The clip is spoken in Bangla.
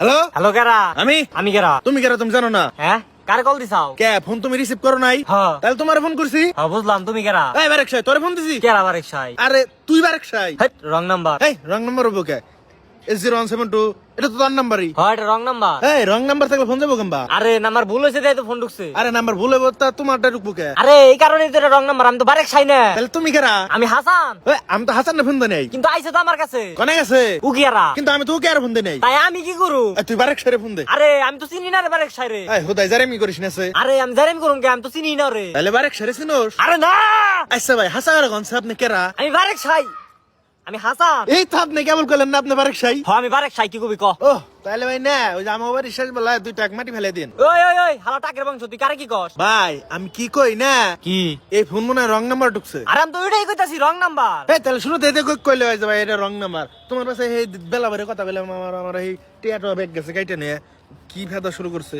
হ্যালো হ্যালো কেরা? আমি আমি কেরা? তুমি কেরা তুমি জানো না? হ্যাঁ, কারে কল দিছাও? কে ফোন তুমি রিসিভ করো নাই? হ্যাঁ। তাহলে তোমার ফোন করছি। হ্যাঁ বুঝলাম, তুমি কেরা? এই বারেক সাই তোরে ফোন দিছি। কেরা বারেক সাই? আরে তুই বারেক সাই। হেট, রং নাম্বার। এই রং নাম্বার হবো কে? S0172 এটা তো তোর নাম্বারই। হ্যাঁ, এটা রং নাম্বার। এই রং নাম্বার থাকলে ফোন যাবো কেমবা? আরে নাম্বার ভুল হয়েছে তাই তো ফোন ঢুকছে। আরে নাম্বার ভুলে বলতা তোমারটা ঢুকবো কে? আরে এই কারণেই তো এটা রং নাম্বার, আমি তো বারেক সাই না। তাহলে তুমি কেরা? আমি হাসান। এই, আমি তো হাসান ফোন দেই নাই। কিন্তু আইছে তো আমার কাছে। কনে গেছে? ও কিয়ারা? কিন্তু আমি তো কে আর ফোন দেই নাই। তাই আমি কি করু? এই, তুই বারেক সাইরে ফোন দে। আরে আমি তো চিনি না রে বারেক সাই রে। এই হুদাই জারেমি করিস না সে। আরে আমি জানি করুন কে, আমি তো চিনি না রে। তাহলে বারেক সাইরে চিনোস? আরে না, আচ্ছা ভাই হাসান আর গনছে আপনি কেরা? আমি বারেক সাই, আমি হাসান। এই তো আপনি কেমন করলেন না আপনি বারেক সাই? হ্যাঁ আমি বারেক সাই, কি কবি ক? ও তাহলে ভাই না ওই যে আমার বাড়ি শেষ বেলা 2 টাক মাটি ফেলে দিন। ওই ওই ওই হালা টাকের বংশ, তুই কারে কি কস? ভাই আমি কি কই না কি? এই ফোন মনে হয় রং নাম্বার ঢুকছে। আরে আমি তো ওইটাই কইতাছি, রং নাম্বার। এই তাহলে শুনো তো এতে কইলে হয় যে ভাই এটা রং নাম্বার। তোমার পাশে এই বেলা ভরে কথা বলে আমার এই টিয়াটো ব্যাগ গেছে কাইটা নিয়ে কি ফেদা শুরু করছে।